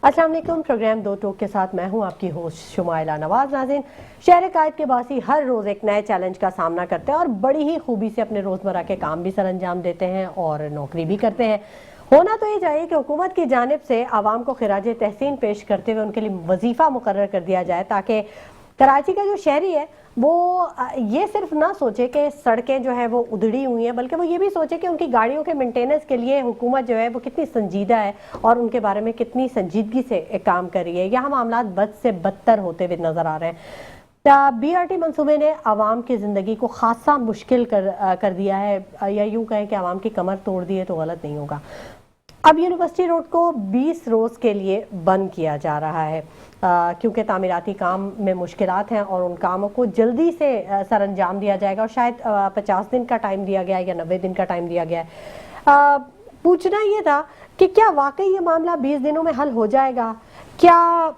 अस्सलाम वालेकुम। प्रोग्राम दो टोक के साथ मैं हूं आपकी होस्ट शुमाइला नवाज। नाज़रीन, शहर कायद के बासी हर रोज़ एक नए चैलेंज का सामना करते हैं और बड़ी ही खूबी से अपने रोज़मर्रा के काम भी सर अंजाम देते हैं और नौकरी भी करते हैं। होना तो ये चाहिए कि हुकूमत की जानिब से आवाम को खिराज तहसीन पेश करते हुए उनके लिए वजीफ़ा मुकर्रर कर दिया जाए, ताकि कराची का जो शहरी है वो ये सिर्फ ना सोचे कि सड़कें जो है वो उधड़ी हुई हैं, बल्कि वो ये भी सोचे कि उनकी गाड़ियों के मेंटेनेंस के लिए हुकूमत जो है वो कितनी संजीदा है और उनके बारे में कितनी संजीदगी से काम कर रही है। यहाँ मामला बद से बदतर होते हुए नजर आ रहे हैं। BRT मंसूबे ने आवाम की ज़िंदगी को खासा मुश्किल कर दिया है, या यूँ कहें कि आवाम की कमर तोड़ दी है तो गलत नहीं होगा। अब यूनिवर्सिटी रोड को 20 रोज़ के लिए बंद किया जा रहा है क्योंकि तामीराती काम में मुश्किलात हैं और उन कामों को जल्दी से सर अंजाम दिया जाएगा और शायद 50 दिन का टाइम दिया गया है या 90 दिन का टाइम दिया गया है। पूछना ये था कि क्या वाकई ये मामला 20 दिनों में हल हो जाएगा? क्या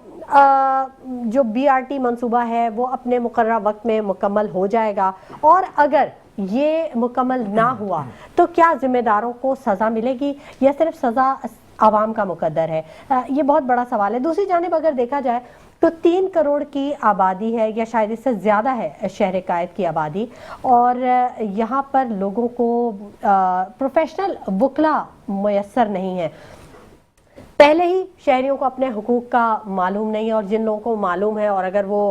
जो BRT मंसूबा है वो अपने मुकर्रर वक्त में मुकम्मल हो जाएगा? और अगर ये मुकम्मल ना हुआ तो क्या जिम्मेदारों को सज़ा मिलेगी या सिर्फ सज़ा आवाम का मुकद्दर है? ये बहुत बड़ा सवाल है। दूसरी जानिब अगर देखा जाए तो 3 करोड़ की आबादी है या शायद इससे ज़्यादा है शहर कायद की आबादी, और यहाँ पर लोगों को प्रोफेशनल वकला मुयस्सर नहीं है। पहले ही शहरियों को अपने हुकूक का मालूम नहीं है, और जिन लोगों को मालूम है और अगर वो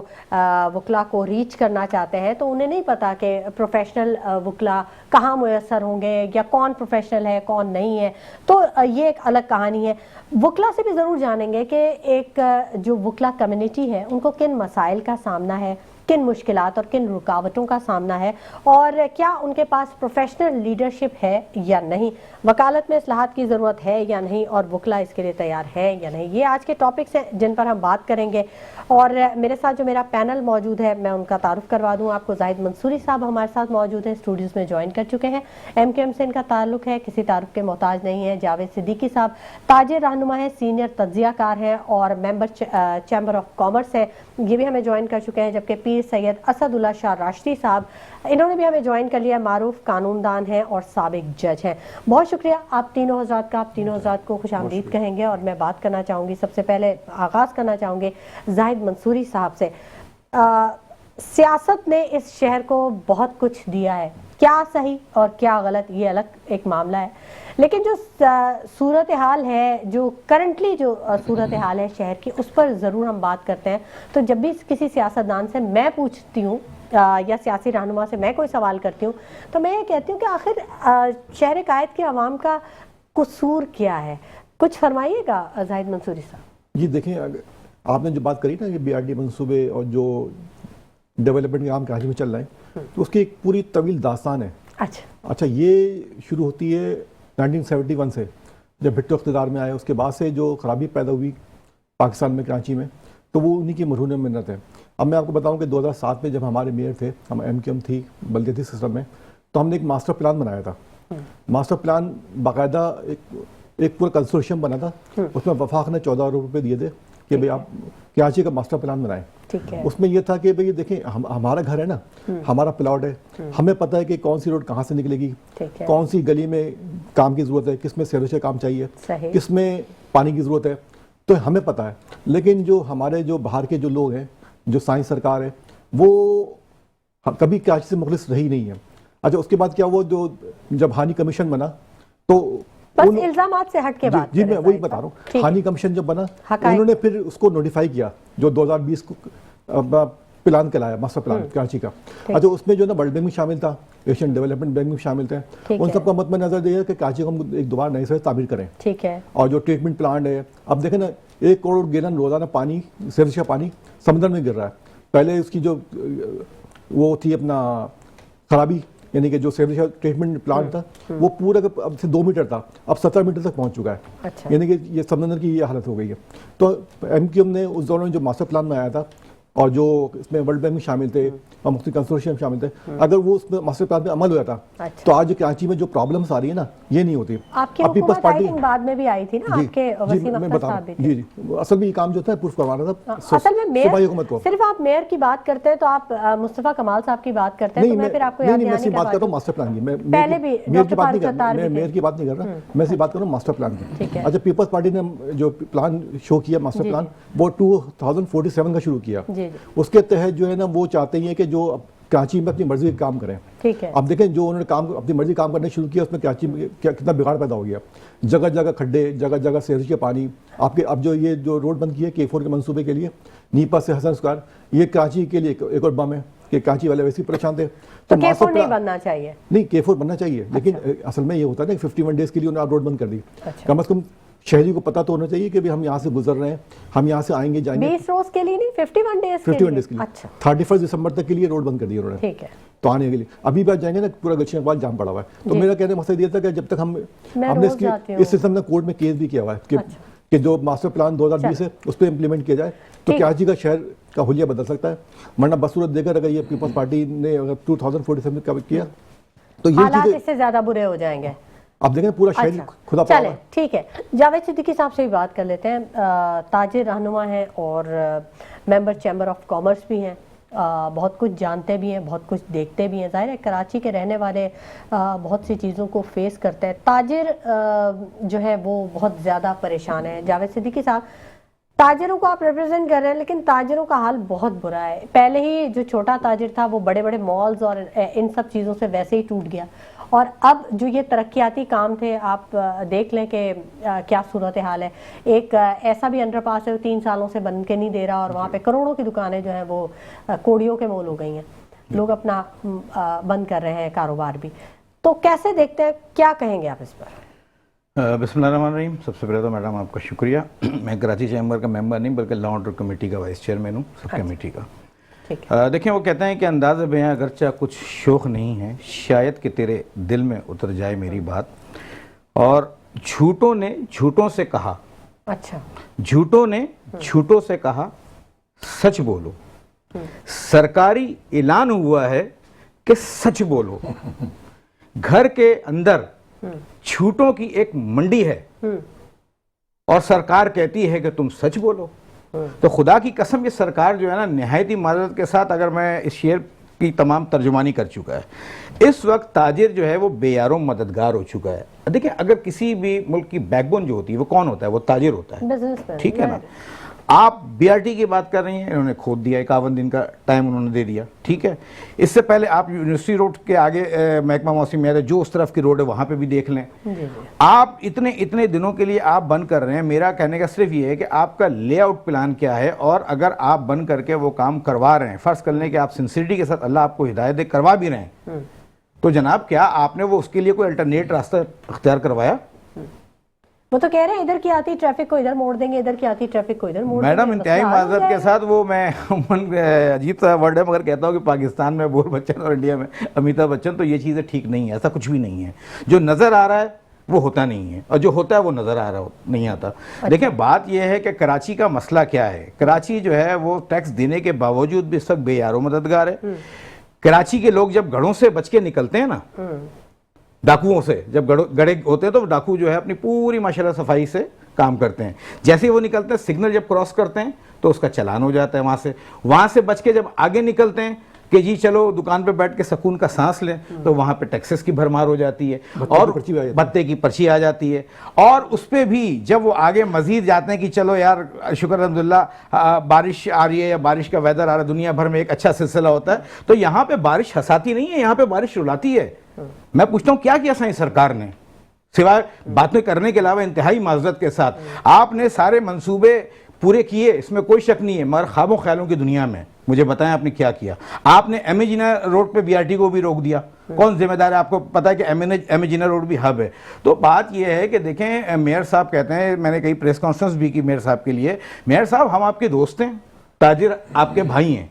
वकला को रीच करना चाहते हैं तो उन्हें नहीं पता कि प्रोफेशनल वकला कहाँ मुयस्सर होंगे या कौन प्रोफेशनल है कौन नहीं है। तो ये एक अलग कहानी है। वकला से भी ज़रूर जानेंगे कि एक जो वकला कम्युनिटी है उनको किन मसाइल का सामना है, किन मुश्किलात और किन रुकावटों का सामना है, और क्या उनके पास प्रोफेशनल लीडरशिप है या नहीं, वकालत में इस्लाहात की ज़रूरत है या नहीं, और वकला इसके लिए तैयार है या नहीं। ये आज के टॉपिक्स हैं जिन पर हम बात करेंगे। और मेरे साथ जो मेरा पैनल मौजूद है मैं उनका तारुफ करवा दूँ आपको। जाहिद मंसूरी साहब हमारे साथ मौजूद हैं, स्टूडियोज़ में ज्वाइन कर चुके हैं। MQM से इनका ताल्लुक़ है, किसी तारुफ के मोहताज नहीं है। जावेद सिद्दीकी साहब ताजिर रहनुमा है, सीनियर तज्ज़ियाकार हैं और मेंबर चैम्बर ऑफ कॉमर्स है, ये भी हमें ज्वाइन कर चुके हैं। जबकि पीर सैयद असदुल्ला शाह राशदी साहब, इन्होंने भी हमें ज्वाइन कर लिया, मारूफ कानूनदान हैं और साबिक जज हैं। बहुत शुक्रिया आप तीनों हज़रात का। आप तीनों हज़रात को खुशामदीद कहेंगे और मैं बात करना चाहूँगी, सबसे पहले आगाज़ करना चाहूँगी जाहिद मंसूरी साहब से। सियासत ने इस शहर को बहुत कुछ दिया है, क्या सही और क्या गलत ये अलग एक मामला है, लेकिन जो सूरत हाल है, जो करंटली जो सूरत हाल है शहर की, उस पर ज़रूर हम बात करते हैं। तो जब भी किसी सियासतदान से मैं पूछती हूँ या सियासी रहनुमा से मैं कोई सवाल करती हूँ तो मैं ये कहती हूँ कि आखिर शहर कायद के अवाम का कसूर क्या है? कुछ फरमाइएगा जाहिद मंसूरी साहब। जी देखें, आपने जो बात करी ना कि BRT मंसूबे और जो डेवलपमेंट के काम कराची में चल रहे हैं, तो उसकी एक पूरी तवील दास्तान है। अच्छा, ये शुरू होती है 1971 से, जब भुट्टो इख्तियार में आए। उसके बाद से जो खराबी पैदा हुई पाकिस्तान में, कराची में, तो वो उन्हीं की मरहून मिन्नत है। अब मैं आपको बताऊं कि 2007 में जब हमारे मेयर थे, हम MQM थी बल्दियाती सिस्टम में, तो हमने एक मास्टर प्लान बनाया था। मास्टर प्लान बाकायदा एक पूरा कंसोर्शियम बना था। उसमें वफाक ने 14 अरब रुपये दिए थे कि भाई आप कराची का मास्टर प्लान बनाएं। उसमें यह था कि भाई देखें, हमारा घर है ना, हमारा प्लॉट है, हमें पता है कि कौन सी रोड कहाँ से निकलेगी, कौन सी गली में काम की ज़रूरत है, किस में सैर काम चाहिए, किस में पानी की ज़रूरत है, तो हमें पता है। लेकिन जो हमारे जो बाहर के जो लोग हैं, जो साइंस सरकार है, वो कभी कराची से मुखलिस रही नहीं है। अच्छा, उसके बाद क्या हुआ, जो जब हानी कमीशन बना तो बस इल्जामात से हट के बात जी मैं वही बता रहा हूँ। हानी कमीशन जब बना, उन्होंने फिर उसको नोटिफाई किया, जो 2020 को प्लान कहलाया, मास्टर प्लान कराची का। अच्छा, उसमें जो ना वर्ल्ड बैंक भी शामिल था, एशियन डेवलपमेंट बैंक भी शामिल थे। उन सबका मद्देनजर दिया कि कराची को हम एक दोबारा नए से तामीर करें। ठीक है। और जो ट्रीटमेंट प्लांट है, अब देखें ना, 1 करोड़ गैलन रोजाना पानी, सेवरेज का पानी समंदर में गिर रहा है। पहले उसकी जो वो थी अपना खराबी, यानी कि जो सेवरेज ट्रीटमेंट प्लांट था वो पूरा अब से 2 मीटर था, अब 17 मीटर तक पहुंच चुका है। अच्छा। यानी कि ये समंदर की ये हालत हो गई है। तो MQM ने उस दौरान जो मास्टर प्लान में आया था اور جو اس میں ورلڈ بینک میں شامل تھے اور مختلف کنسورشیم شامل تھے، اگر وہ اس میں ماسٹر پلان پہ عمل ہوا تھا تو آج کراچی میں جو پرابلمس آ رہی ہے نا یہ نہیں ہوتی. آپ کی حکومت آئی تھنک بعد میں بھی آئی تھی نا، آپ کے وسیم اختر صاحب بھی تھے. جی اصل میں یہ کام جو تھا پروف کروانا تھا اصل میں صوبائی حکومت کو. صرف آپ میئر کی بات کرتے ہیں تو آپ مصطفیٰ کمال صاحب کی بات کرتے ہیں تو میں پھر آپ کو یاد نہیں، میں بات کر رہا ہوں ماسٹر پلان کی. پہلے بھی ڈاکٹر فاروق ستار بھی تھے. میئر کی بات نہیں کر رہا، میں صرف بات کر رہا ہوں ماسٹر پلان کی. اچھا، پیپلز پارٹی نے جو پلان شو کیا ماسٹر پلان وہ 2047 کا شروع کیا. اس کے تحت جو ہے نا وہ چاہتے ہیں کہ جو کراچی میں اپنی مرضی کا کام کریں. ٹھیک ہے. اب دیکھیں جو انہوں نے کام اپنی مرضی کام کرنے شروع کیا اس میں کراچی میں کتنا بگاڑ پیدا ہو گیا. جگہ جگہ کھڈے، جگہ جگہ سیوریج کے پانی. آپ کے اب جو یہ جو روڈ بند کی ہے K4 کے منصوبے کے لیے نیپا سے حسن اسکوائر، یہ کراچی کے لیے ایک اور بم ہے کہ کراچی والے ویسے ہی پریشان تھے. تو K4 نہیں بننا چاہیے. نہیں، K4 بننا چاہیے، لیکن اصل میں یہ ہوتا ہے نا 51 ڈیز کے لیے انہوں نے روڈ بند کر دی. کم از کم شہری کو پتہ تو ہونا چاہیے کہ ہم یہاں سے گزر رہے ہیں، ہم یہاں سے آئیں گے جائیں گے. 20 روز کے لیے نہیں، 51 ڈیز کے لیے. اچھا، 31 دسمبر تک کے لیے روڈ بند کر دیا انہوں نے. ٹھیک ہے. تو آنے کے لیے ابھی بھی جائیں گے نا پورا گلشن اقبال جام پڑا ہوا ہے. تو میرا کہنے کا مقصد یہ تھا کہ جب تک ہم نے اس سلسلے میں کورٹ میں کیس بھی کیا ہوا ہے کہ جو ماسٹر پلان 2020 ہے اس پہ امپلیمنٹ کیا جائے تو کراچی کا شہر کا حلیہ بدل سکتا ہے. ورنہ بصورت دیکھ کر اگر یہ پیپلز پارٹی نے اگر 2047 کا کیا تو یہ حالات اس سے زیادہ برے ہو جائیں گے. اب دیکھیں پورا شہر خدا پڑا. چلیں ٹھیک ہے، جاوید صدیقی صاحب سے بھی بات کر لیتے ہیں. تاجر رہنما ہیں اور ممبر چیمبر آف کامرس بھی ہیں، بہت کچھ جانتے بھی ہیں، بہت کچھ دیکھتے بھی ہیں. ظاہر ہے کراچی کے رہنے والے بہت سی چیزوں کو فیس کرتے ہیں. تاجر جو ہے وہ بہت زیادہ پریشان ہیں. جاوید صدیقی صاحب، تاجروں کو آپ ریپرزینٹ کر رہے ہیں لیکن تاجروں کا حال بہت برا ہے. پہلے ہی جو چھوٹا تاجر تھا وہ بڑے بڑے مالز اور ان سب چیزوں سے ویسے ہی ٹوٹ گیا، اور اب جو یہ ترقیاتی کام تھے آپ دیکھ لیں کہ کیا صورتحال ہے. ایک ایسا بھی انڈر پاس ہے 3 سالوں سے بن کے نہیں دے رہا اور وہاں پہ کروڑوں کی دکانیں جو ہیں وہ کوڑیوں کے مول ہو گئی ہیں. لوگ اپنا بند کر رہے ہیں کاروبار بھی. تو کیسے دیکھتے ہیں، کیا کہیں گے آپ اس پر؟ بسم اللہ الرحمن الرحیم. سب سے پہلے تو میڈم آپ کا شکریہ. میں کراچی چیمبر کا ممبر نہیں بلکہ لا آرڈر کمیٹی کا وائس چیئرمین ہوں، سب کمیٹی کا. دیکھیں وہ کہتے ہیں کہ انداز بیاں اگرچہ کچھ شوق نہیں ہے، شاید کہ تیرے دل میں اتر جائے میری بات. اور جھوٹوں نے جھوٹوں سے کہا، اچھا جھوٹوں نے جھوٹوں سے کہا سچ بولو. سرکاری اعلان ہوا ہے کہ سچ بولو. گھر کے اندر جھوٹوں کی ایک منڈی ہے اور سرکار کہتی ہے کہ تم سچ بولو. تو خدا کی قسم یہ سرکار جو ہے نا نہایت ہی معذرت کے ساتھ اگر میں اس شعر کی تمام ترجمانی کر چکا ہے. اس وقت تاجر جو ہے وہ بے یاروں مددگار ہو چکا ہے. دیکھیں اگر کسی بھی ملک کی بیک بون جو ہوتی ہے وہ کون ہوتا ہے؟ وہ تاجر ہوتا ہے. ٹھیک ہے نا. آپ BRT کی بات کر رہی ہیں، انہوں نے کھود دیا، 51 دن کا ٹائم انہوں نے دے دیا. ٹھیک ہے. اس سے پہلے آپ یونیورسٹی روڈ کے آگے محکمہ موسمیات ہے جو اس طرف کی روڈ ہے وہاں پہ بھی دیکھ لیں. آپ اتنے دنوں کے لیے آپ بند کر رہے ہیں. میرا کہنے کا صرف یہ ہے کہ آپ کا لے آؤٹ پلان کیا ہے، اور اگر آپ بند کر کے وہ کام کروا رہے ہیں، فرض کر لیں کہ آپ سنسیریٹی کے ساتھ اللہ آپ کو ہدایت دے کروا بھی رہے ہیں، تو جناب کیا آپ نے وہ اس کے لیے کوئی الٹرنیٹ راستہ اختیار کروایا؟ وہ تو کہہ رہے ہیں ادھر کی آتی ٹریفک کو ادھر موڑ دیں گے، ادھر کی آتی ٹریفک کو ادھر موڑ دیں گے. میڈم انتہائی معذرت کے ساتھ وہ میں عجیب سا ورڈ ہے مگر کہتا ہوں کہ پاکستان میں بول بچن اور انڈیا میں امیتابھ بچن، تو یہ چیزیں ٹھیک نہیں ہے. ایسا کچھ بھی نہیں ہے. جو نظر آ رہا ہے وہ ہوتا نہیں ہے، اور جو ہوتا ہے وہ نظر آ رہا نہیں آتا. دیکھیں بات یہ ہے کہ کراچی کا مسئلہ کیا ہے. کراچی جو ہے وہ ٹیکس دینے کے باوجود بھی اس وقت بے یارو مددگار ہے. کراچی کے لوگ جب گھروں سے بچ کے نکلتے ہیں نا ڈاکوؤں سے، جب گڑے ہوتے ہیں تو ڈاکو جو ہے اپنی پوری ماشاءاللہ صفائی سے کام کرتے ہیں. جیسے ہی وہ نکلتے ہیں سگنل جب کراس کرتے ہیں تو اس کا چلان ہو جاتا ہے. وہاں سے بچ کے جب آگے نکلتے ہیں کہ جی چلو دکان پہ بیٹھ کے سکون کا سانس لیں، تو وہاں پہ ٹیکسز کی بھرمار ہو جاتی ہے اور بھتے کی پرچی آ جاتی ہے. اور اس پہ بھی جب وہ آگے مزید جاتے ہیں کہ چلو یار شکر الحمدللہ بارش آ رہی ہے یا بارش کا ویدر آ رہا ہے، دنیا بھر میں ایک اچھا سلسلہ ہوتا ہے، تو یہاں پہ بارش ہنساتی نہیں ہے، یہاں پہ بارش رلاتی ہے. میں پوچھتا ہوں کیا کیا سائیں سرکار نے سوائے باتیں کرنے کے علاوہ؟ انتہائی معذرت کے ساتھ آپ نے سارے منصوبے پورے کیے، اس میں کوئی شک نہیں ہے، مگر خواب و خیالوں کی دنیا میں مجھے بتائیں آپ نے کیا کیا. آپ نے ایم اے جینا روڈ پہ BRT کو بھی روک دیا. کون ذمہ دار ہے؟ آپ کو پتا ہے کہ ایم اے جینا روڈ بھی ہب ہے. تو بات یہ ہے کہ دیکھیں میئر صاحب کہتے ہیں، میں نے کئی پریس کانفرنس بھی کی میئر صاحب کے لیے، میئر صاحب ہم آپ کے دوست ہیں، تاجر آپ کے بھائی ہیں.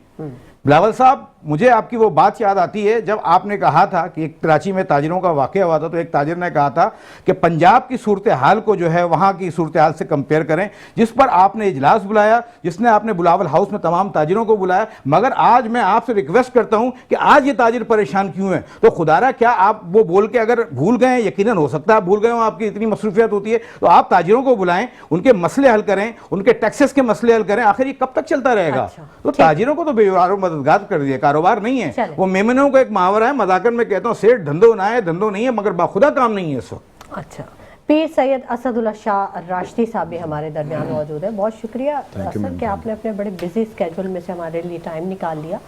بلاول صاحب مجھے آپ کی وہ بات یاد آتی ہے جب آپ نے کہا تھا کہ ایک کراچی میں تاجروں کا واقعہ ہوا تھا، تو ایک تاجر نے کہا تھا کہ پنجاب کی صورتحال کو جو ہے وہاں کی صورتحال سے کمپیئر کریں، جس پر آپ نے اجلاس بلایا، جس نے آپ نے بلاول ہاؤس میں تمام تاجروں کو بلایا، مگر آج میں آپ سے ریکویسٹ کرتا ہوں کہ آج یہ تاجر پریشان کیوں ہیں؟ تو خدا را کیا آپ وہ بول کے اگر بھول گئے ہیں، یقیناً ہو سکتا ہے آپ بھول گئے ہوں، آپ کی اتنی مصروفیت ہوتی ہے، تو آپ تاجروں کو بلائیں، ان کے مسئلے حل کریں، ان کے ٹیکسز کے مسئلے حل کریں، آخر یہ کب تک چلتا رہے گا؟ تو تاجروں کو تو بے یارو مددگار کر دیا، کاروبار نہیں ہے، وہ میمنوں کا ایک محاورہ ہے، مذاکر میں کہتا ہوں سیٹ دھندو نہ ہے، دھندو نہیں ہے، مگر باخدا کام نہیں ہے اس وقت۔ اچھا، پیر سید اسد اللہ شاہ راشدی صاحب بھی ہمارے درمیان موجود ہیں۔ بہت شکریہ اسد کہ آپ نے اپنے بڑے بزی اسکیجول میں سے ہمارے لیے ٹائم نکال لیا،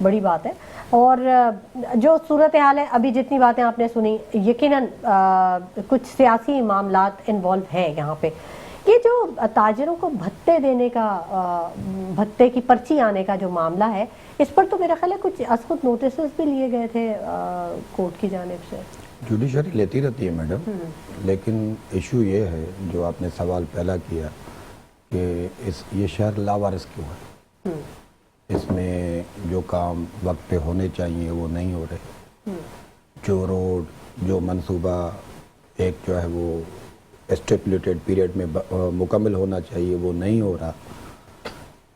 بڑی بات ہے۔ اور جو صورتحال ہے، ابھی جتنی باتیں آپ نے سنی، یقیناً کچھ سیاسی معاملات انوالو ہیں یہاں پہ۔ یہ جو تاجروں کو بھتے دینے کا، بھتے کی پرچی آنے کا جو معاملہ ہے، اس پر تو میرا خیال ہے کچھ از خود نوٹسز بھی لیے گئے تھے کورٹ کی جانب سے۔ جوڈیشری لیتی رہتی ہے میڈم، لیکن ایشو یہ ہے جو آپ نے سوال پہلا کیا کہ یہ شہر لاوارث کیوں ہے، اس میں جو کام وقت پہ ہونے چاہیے وہ نہیں ہو رہے، جو روڈ، جو منصوبہ ایک جو ہے وہ اسٹیپولیٹڈ پیریڈ میں مکمل ہونا چاہیے وہ نہیں ہو رہا۔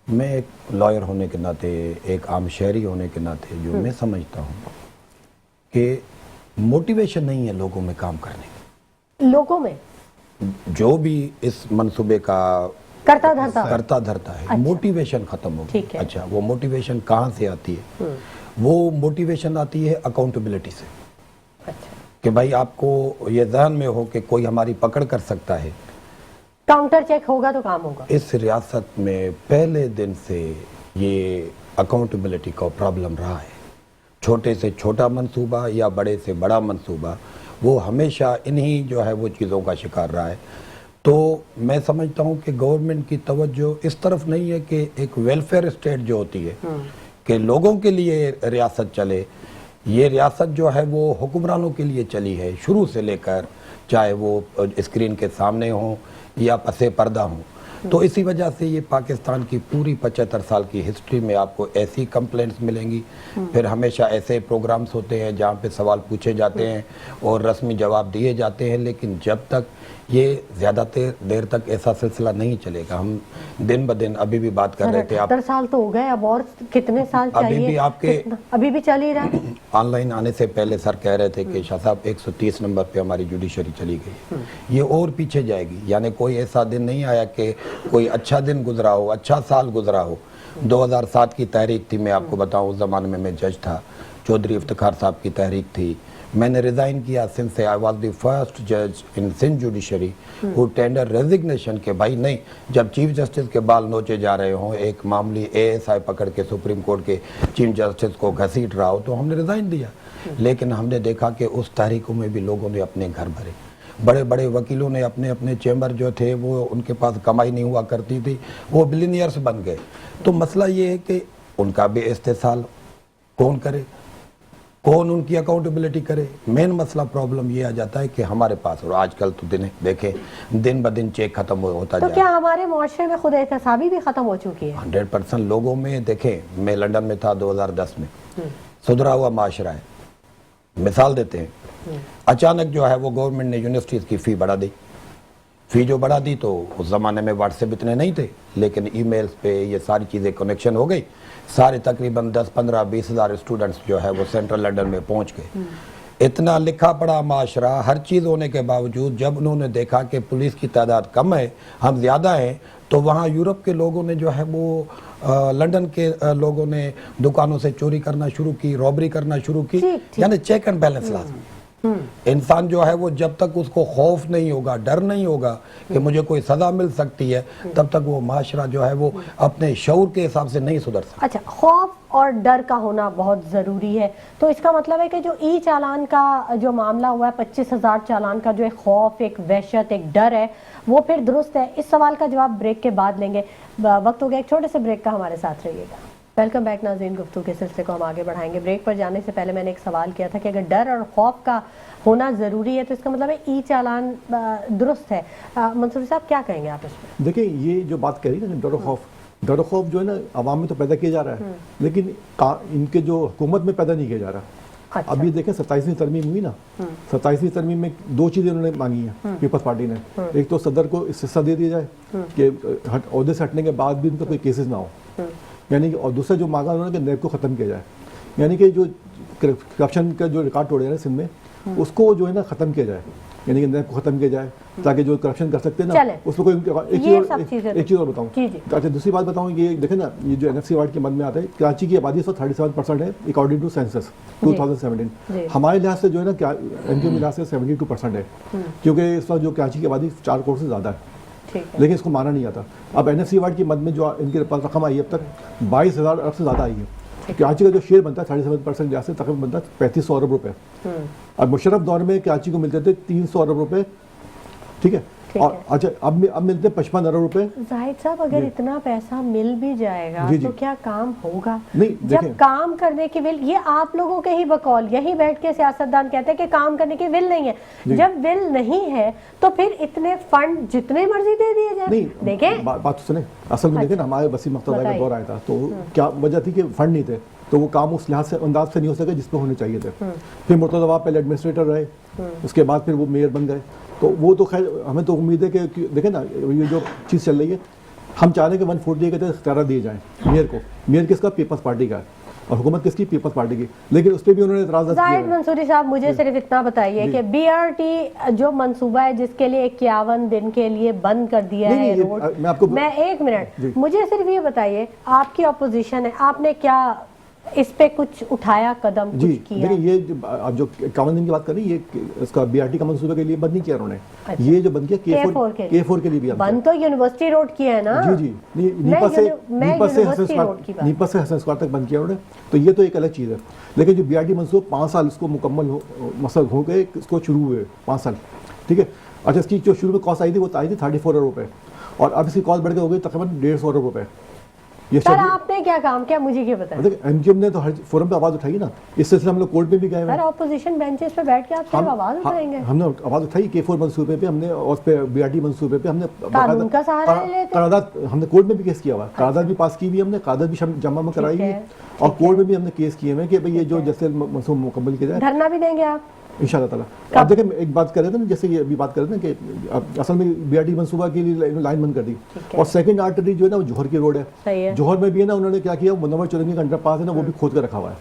میں ایک لائر ہونے کے ناطے، ایک عام شہری ہونے کے ناطے جو میں سمجھتا ہوں کہ موٹیویشن نہیں ہے لوگوں میں کام کرنے کی، لوگوں میں جو بھی اس منصوبے کا کرتا دھرتا ہے، موٹیویشن ختم ہو گئی۔ اچھا، وہ موٹیویشن کہاں سے آتی ہے؟ وہ موٹیویشن آتی ہے اکاؤنٹیبلٹی سے، کہ بھائی آپ کو یہ ذہن میں ہو کہ کوئی ہماری پکڑ کر سکتا ہے، کاؤنٹر چیک ہوگا تو کام ہوگا۔ اس ریاست میں پہلے دن سے یہ اکاؤنٹیبلٹی کا پرابلم رہا ہے، چھوٹے سے چھوٹا منصوبہ یا بڑے سے بڑا منصوبہ، وہ ہمیشہ انہی جو ہے وہ چیزوں کا شکار رہا ہے۔ تو میں سمجھتا ہوں کہ گورنمنٹ کی توجہ اس طرف نہیں ہے کہ ایک ویلفیئر اسٹیٹ جو ہوتی ہے کہ لوگوں کے لیے ریاست چلے، یہ ریاست جو ہے وہ حکمرانوں کے لیے چلی ہے شروع سے لے کر، چاہے وہ اسکرین کے سامنے ہوں یا پس پردہ ہوں۔ تو اسی وجہ سے یہ پاکستان کی پوری 75 سال کی ہسٹری میں آپ کو ایسی کمپلینٹس ملیں گی، پھر ہمیشہ ایسے پروگرامز ہوتے ہیں جہاں پہ سوال پوچھے جاتے ہیں اور رسمی جواب دیے جاتے ہیں، لیکن جب تک یہ زیادہ دیر تک ایسا سلسلہ نہیں چلے گا، ہم دن بدن ابھی بھی بات کر رہے تھے، 78 سال تو ہو گئے، اب اور کتنے سال چاہیے؟ ابھی بھی آپ کے ابھی بھی چل ہی رہا ہے۔ آن لائن آنے سے پہلے سر کہہ رہے تھے کہ شاہ صاحب 130 نمبر پہ ہماری جوڈیشری چلی گئی، یہ اور پیچھے جائے گی، یعنی کوئی ایسا دن نہیں آیا کہ کوئی اچھا دن گزرا ہو، اچھا سال گزرا ہو۔ 2007 کی تحریک تھی، میں آپ کو بتاؤں اس زمانے میں جج تھا، چودھری افتخار صاحب کی تحریک تھی، میں نے ریزائن کیا سندھ سے، I was the first judge in Sindh judiciary who tender resignation کہ بھائی نہیں، جب چیف جسٹس کے بال نوچے جا رہے ہوں، ایک معاملی ASI پکڑ کے سپریم کورٹ کے چیف جسٹس کو گھسیٹ رہا ہو، تو ہم نے ریزائن دیا۔ لیکن ہم نے دیکھا کہ اس تحریکوں میں بھی لوگوں نے اپنے گھر بھرے، بڑے بڑے وکیلوں نے اپنے اپنے چیمبر جو تھے وہ ان کے پاس کمائی نہیں ہوا کرتی تھی، وہ بلینئرز بن گئے۔ تو مسئلہ یہ ہے کہ ان کا بھی استحصال کون کرے، کون ان کی اکاؤنٹیبلٹی کرے؟ مین مسئلہ پرابلم یہ آ جاتا ہے کہ ہمارے پاس، اور آج کل تو دیکھیں دن بدن چیک ختم ہوتا تو جائے، کیا ہمارے معاشرے میں خود احتسابی بھی ختم ہو چکی ہے؟ 100% لوگوں میں، دیکھیں میں لنڈن میں تھا 2010 میں، سدھرا ہوا معاشرہ ہے، مثال دیتے ہیں، اچانک جو ہے وہ گورنمنٹ نے یونیورسٹیز کی فی بڑھا دی، فی جو بڑھا دی تو اس زمانے میں واٹس ایپ اتنے نہیں تھے، لیکن ای میلز پہ یہ ساری چیزیں کنیکشن ہو گئی، سارے تقریباً 10-15-20 ہزار اسٹوڈنٹس جو ہے وہ سینٹرل لنڈن میں پہنچ گئے۔ اتنا لکھا پڑا معاشرہ، ہر چیز ہونے کے باوجود جب انہوں نے دیکھا کہ پولیس کی تعداد کم ہے، ہم زیادہ ہیں، تو وہاں یورپ کے لوگوں نے جو ہے وہ لنڈن کے لوگوں نے دکانوں سے چوری کرنا شروع کی، رابری کرنا شروع کی، یعنی چیک اینڈ بیلنس لازمی۔ انسان جو ہے وہ جب تک اس کو خوف نہیں ہوگا، ڈر نہیں ہوگا کہ مجھے کوئی سزا مل سکتی ہے، تب تک وہ معاشرہ جو ہے وہ اپنے شعور کے حساب سے نہیں سدھر سکتا۔ اچھا، خوف اور ڈر کا ہونا بہت ضروری ہے، تو اس کا مطلب ہے کہ جو ای چالان کا جو معاملہ ہوا ہے، 25,000 چالان کا جو ایک خوف، ایک وحشت، ایک ڈر ہے، وہ پھر درست ہے؟ اس سوال کا جواب بریک کے بعد لیں گے، وقت ہو گیا ایک چھوٹے سے بریک کا، ہمارے ساتھ رہیے گا۔ ویلکم بیک ناظرین، گفتگو کے سلسلے کو ہم آگے بڑھائیں گے۔ بریک پر جانے سے پہلے میں نے ایک سوال کیا تھا کہ اگر ڈر اور خوف کا ہونا ضروری ہے تو اس کا مطلب ہے ای چالان درست ہے۔ منصور صاحب کیا کہیں گے آپ اس میں؟ دیکھیں، یہ جو بات کہہ رہی ہے نا ڈر و خوف، डर और खौफ जो है ना आवाम में तो पैदा किया जा रहा है, लेकिन इनके जो हुकूमत में पैदा नहीं किया जा रहा। अच्छा। अब ये देखें 27वीं तरमीम हुई ना, 27वीं तरमीम में 2 चीज़ें उन्होंने मांगी हैं पीपल्स पार्टी ने। एक तो सदर को हिस्सा दे दिया जाए कि ओहदे से हटने के बाद भी उनका कोई केसेस ना हो, यानी कि, और दूसरा जो मांगा उन्होंने कि नैब को ख़त्म किया जाए, यानी कि जो करप्शन का जो रिकॉर्ड तोड़े हैं सिंध में उसको जो है ना ख़त्म किया जाए, यानी कि नैब को ख़त्म किया जाए ताकि जो करप्शन कर सकते हैं ना उसको कोई। एक चीज़ और बताऊँ, अच्छा दूसरी बात बताऊँ, ये देखें ना, ये जो NFC वार्ड के मद में आता है, कराची की आबादी 37% है अकॉर्डिंग टू सेंसस 2017। हमारे लिहाज से जो है ना MQ के लिहाज से 72% है, क्योंकि इस वक्त जो कराची की आबादी 4 करोड़ से ज़्यादा है, लेकिन इसको माना नहीं आता। अब NFC वार्ड की मद में जो इनके पास रकम आई है अब तक 22,000 अरब से ज़्यादा आई है। कराची का जो शेयर बनता है 37% लिहाज से तकरीबन बनता है 3500 अरब रुपए, और मुशर्रफ दौर में कराची को मिलते थे 300 अरब रुपए, ठीक है, और अच्छा अब मिलते हैं 55 अरब रुपए। जाहिद साहब, अगर इतना पैसा मिल भी जाएगा तो क्या काम होगा? नहीं, जब काम करने की विल, ये आप लोगों के ही बकौल, यही बैठ के सियासतदान कहते हैं कि काम करने की विल नहीं है। जब विल नहीं है तो फिर इतने फंड जितने मर्जी दे दिए जाए। देखें बात तो सुने, असल में देखें ना, हमारे वसीम मुख्तार का दौर आया था तो क्या वजह थी कि फंड नहीं थे, तो वो काम उस लिहाज से अंदाज से नहीं हो सके जिसमें होने चाहिए थे। फिर मुर्तज़ा नवाब पहले एडमिनिस्ट्रेटर रहे, उसके बाद फिर वो मेयर बन गए, तो वो तो खैर हमें तो उम्मीद है कि देखें ना ये जो चीज़ चल रही है, हम चाह रहे हैं कि 140 के तहत इख्तियार दिए जाएँ मेयर को। मेयर किसका? पीपल्स पार्टी का, और हुकूमत किसकी? पीपल्स पार्टी की, लेकिन उस पर भी उन्होंने इतराज़ किया। जाहिद मंसूरी साहब, मुझे सिर्फ इतना बताइए कि BRT जो मंसूबा है जिसके लिए 51 दिन के लिए बंद कर दिया है रोड, मैं 1 मिनट, मुझे सिर्फ ये बताइए, आपकी अपोजिशन है, आपने क्या इस पे कुछ उठाया कदम, कुछ किया? देखिए ये आप जो 51 दिन की बात कर रही है, ये इसका BRT का मंसूबे के लिए बंद नहीं किया उन्होंने। अच्छा। ये जो बंद किया K4 के लिए भी बंद तो यूनिवर्सिटी रोड की है ना। जी नीपा से हसन स्क्वायर तक बंद किया उन्होंने, तो ये तो एक अलग चीज़ है। लेकिन जो BRT मंसूबा 5 साल इसको मुकम्मल मसल हो गए, इसको शुरू हुए 5 साल, ठीक है। अच्छा, इसकी जो शुरू में कॉस्ट आई थी वो आई थी 34 अरब रुपये, और अब इसकी कॉस्ट बढ़ के हो गई तकरीबन 150 अरब रुपये। सर आपने क्या काम किया, मुझे क्या बताया? MGM ने तो हर फोरम पे आवाज उठाई ना, इस सिलसिले हम लोग कोर्ट में भी गए हैं। सर ऑपोजिशन बेंचेस पे बैठ के आप सिर्फ आवाज उठाएंगे? हमने आवाज उठाई K4 मंसूबे पे, हमने और उस पे BRT मंसूबे पे हमने कानून का सहारा लेते, करारदाद हमने कोर्ट में भी केस किया हुआ, करारदाद भी पास की हुई हमने, करारदाद भी जमा में कराई है, और कोर्ट में भी हमने केस किए हैं कि भाई ये जो जैसे मंसूबा मुकम्मल किया जाए। धरना भी देंगे आप इंशाल्लाह ताला? आप देखें, एक बात कर रहे थे ना, जैसे ये अभी बात कर रहे थे कि असल में BRT मंसूबा के लिए लाइन बंद कर दी, और सेकंड आर्टरी जो है ना वो जौहर की रोड है, जौहर में भी है ना, उन्होंने क्या किया, मुनव्वर चौधरी का अंडरपास है ना वो भी खोद कर रखा हुआ है,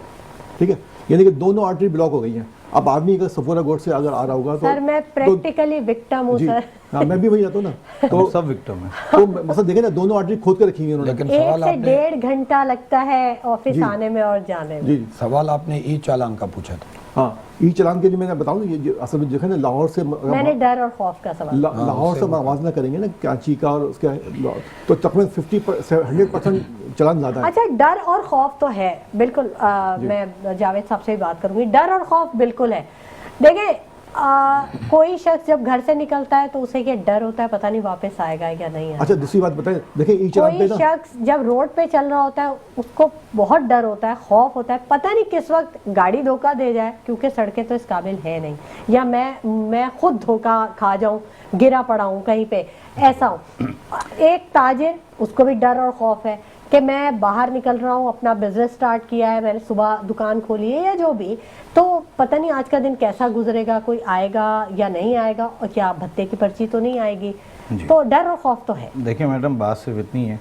ठीक है, यानी कि दोनों आर्टरी ब्लॉक हो गई हैं। अब आदमी अगर सफोरा गोड से अगर आ रहा होगा तो सर मैं प्रैक्टिकली विक्टिम हूं सर। हाँ, मैं भी वही रहता हूँ ना, तो सब विक्टिम है। तो मतलब देखें ना, दोनों आर्टरी खोद कर रखी हुई है उन्होंने। लेकिन 1 से 1.5 घंटा लगता है ऑफिस आने में और जाने में। जी, सवाल आपने ई चालान का पूछा था। हाँ, ई चालान के लिए मैंने बताऊँ, ये असल में देखें ना, लाहौर से मैंने डर और खौफ का सवाल, लाहौर से आवाज़ करेंगे ना कराची का और उसके, तो तकरीबन 100% चलान ज़्यादा है। अच्छा, डर और खौफ तो है बिल्कुल, मैं जावेद साहब से ही बात करूंगी, डर और खौफ बिल्कुल है। देखिए कोई शख्स जब घर से निकलता है तो उसे ये डर होता है पता नहीं वापस आएगा या नहीं आएगा। अच्छा, दूसरी बात बताएं, देखिए ई चालान पे कोई शख्स जब रोड पे चल रहा होता है उसको बहुत डर होता है, खौफ होता है, पता नहीं किस वक्त गाड़ी धोखा दे जाए, क्योंकि सड़कें तो इस काबिल है नहीं, या मैं खुद धोखा खा जाऊं, गिरा पड़ा हूं कहीं पे, ऐसा हूं। एक ताजिर, उसको भी डर और खौफ है कि मैं बाहर निकल रहा हूँ, अपना बिजनेस स्टार्ट किया है, मैंने सुबह दुकान खोली है या जो भी, तो पता नहीं आज का दिन कैसा गुजरेगा, कोई आएगा या नहीं आएगा, और क्या भत्ते की पर्ची तो नहीं आएगी, तो डर और खौफ तो है। देखिए मैडम, बात सिर्फ इतनी है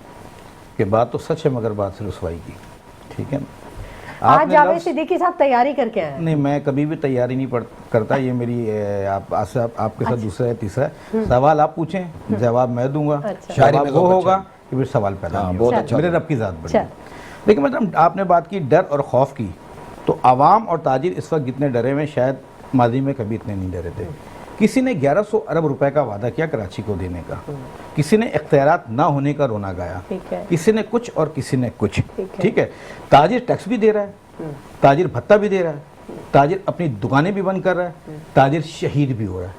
कि बात तो सच है मगर बात से रुसवाई की, ठीक है। आज जावेद सिद्दीकी साहब तैयारी करके आए? नहीं, मैं कभी भी तैयारी नहीं करता, ये मेरी आपके साथ दूसरा है, तीसरा सवाल आप पूछें जवाब मैं दूंगा, जवाब वो होगा कि फिर सवाल पैदा नहीं होगा। मेरे रब की ज़ात बड़ी। लेकिन मतलब आपने बात की डर और खौफ की, तो आवाम और ताजिर इस वक्त जितने डरे हुए शायद माजी में कभी इतने नहीं डरे थे। किसी ने 1100 अरब रुपए का वादा किया कराची को देने का, किसी ने इख्तियारात ना होने का रोना गाया, किसी ने कुछ और किसी ने कुछ, ठीक है। ताजिर टैक्स भी दे रहा है, ताजिर भत्ता भी दे रहा है, ताजिर अपनी दुकानें भी बंद कर रहा है, ताजिर शहीद भी हो रहा है,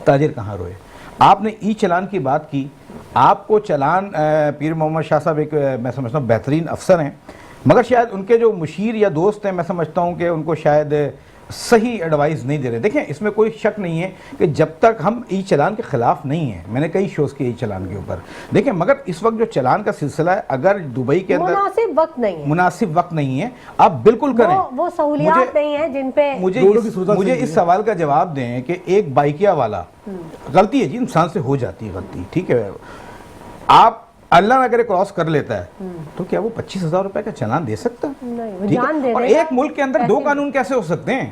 ताजिर कहाँ रोए। आपने ई चलान की बात की, आपको चलान पीर मोहम्मद शाह साहब एक मैं समझता हूँ बेहतरीन अफसर हैं, मगर शायद उनके जो मुशीर या दोस्त हैं, मैं समझता हूँ कि उनको शायद صحیح ایڈوائز نہیں دے رہے. دیکھیں اس میں کوئی شک نہیں ہے کہ جب تک ہم ای چلان کے خلاف نہیں ہیں, میں نے کئی شوز کیے ای چلان کے اوپر, دیکھیں مگر اس وقت جو چلان کا سلسلہ ہے, اگر دبئی کے اندر مناسب وقت نہیں ہے, آپ بالکل کریں. وہ سہولیات نہیں ہیں جن پہ مجھے اس سوال کا جواب دیں کہ ایک بائکیا والا, غلطی ہے جی انسان سے ہو جاتی ہے غلطی, ٹھیک ہے, آپ اللہ نہ کرے کراس کر لیتا ہے تو کیا وہ 25,000 روپے کا چلان دے سکتا ہے؟ اور ایک ملک کے اندر دو قانون کیسے ہو سکتے ہیں؟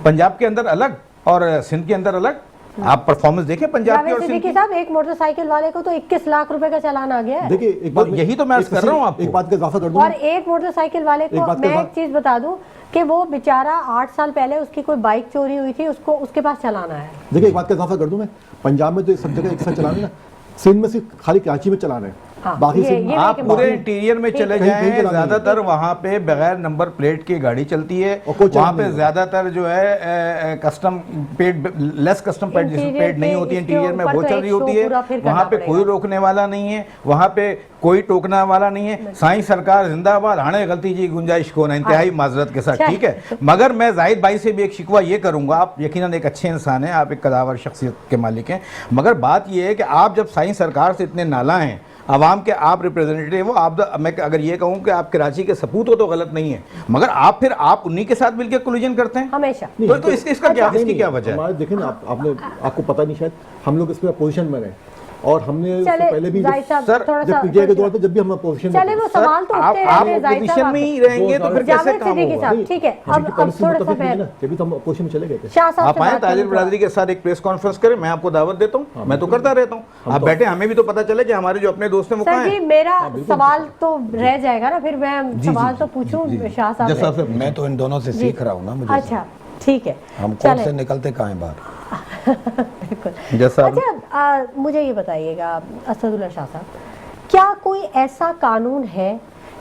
پنجاب کے اندر الگ اور سندھ کے اندر الگ. آپ پرفارمنس دیکھیں پنجاب کی اور سندھ کی. صاحب ایک موٹر سائیکل والے کو تو 21 لاکھ روپے کا چلان آ گیا ہے. دیکھیں یہی تو میں عرض کر رہا ہوں آپ کو. ایک بات کا اضافہ کر دوں, اور ایک موٹر سائیکل والے کو میں ایک چیز بتا دوں کہ وہ بیچارہ 8 سال پہلے اس کی کوئی بائک چوری ہوئی تھی, اس کے پاس چلان آیا ہے. دیکھیں ایک بات کا اضافہ کر دوں, میں پنجاب میں تو سب جگہ ایک ساتھ چلان ہے نا, سندھ میں صرف خالی کراچی میں چلان ہے, باقی آپ پورے انٹیریئر میں چلے جائیں, زیادہ تر وہاں پہ بغیر نمبر پلیٹ کی گاڑی چلتی ہے, وہاں پہ زیادہ تر جو ہے کسٹم پیڈ, لیس کسٹم پیڈ نہیں ہوتی انٹیریئر میں, وہ چل رہی ہوتی ہے. وہاں پہ کوئی روکنے والا نہیں ہے, وہاں پہ کوئی ٹوکنا والا نہیں ہے. سائیں سرکار زندہ باد, ہانے غلطی جی گنجائش کو نا, انتہائی معذرت کے ساتھ, ٹھیک ہے. مگر میں زاہد بھائی سے بھی ایک شکوہ یہ کروں گا, آپ یقیناً ایک اچھے انسان ہیں, آپ ایک قداور شخصیت کے مالک ہیں, مگر بات یہ ہے کہ آپ جب سائیں سرکار سے اتنے نالا ہیں, عوام کے آپ ریپریزنٹیٹیو ہو, آپ میں اگر یہ کہوں کہ آپ کراچی کے سپوت ہو تو غلط نہیں ہے, مگر آپ پھر آپ انہی کے ساتھ مل کے کولیجن کرتے ہیں ہمیشہ. تو اس کا کیا, اس کی کیا وجہ ہے؟ دیکھیں نا, آپ کو پتہ نہیں شاید, ہم لوگ اس میں اپوزیشن میں رہے, اور ہم نے پہلے بھی جب پی ٹی آئی کے دور تھا جب بھی ہم اپوزیشن چلے وہ سوال تو اٹھتے آپ اپوزیشن میں ہی رہیں گے تو پھر کیسے کام ہوگا؟ ٹھیک ہے, اب تھوڑا سا جبھی تو ہم اپوزیشن میں چلے گئے تھے. آپ آئیں تاجر برادری کے ساتھ ایک پریس کانفرنس کریں, میں آپ کو دعوت دیتا ہوں, میں تو کرتا رہتا ہوں, آپ بیٹھے, ہمیں بھی تو پتہ چلے کہ ہمارے جو اپنے دوست ہیں وہ کہاں ہیں. جی میرا سوال تو رہ جائے گا نا, پھر میں سوال تو پوچھوں شاہ صاحب سے. میں تو ان دونوں سے سیکھ رہا ہوں نا, مجھے اچھا ٹھک ہے, ہم کون سے نکلتے کہاں باہر. اچھا مجھے یہ بتائیے گا اسد اللہ شاہ صاحب, کیا کوئی ایسا قانون ہے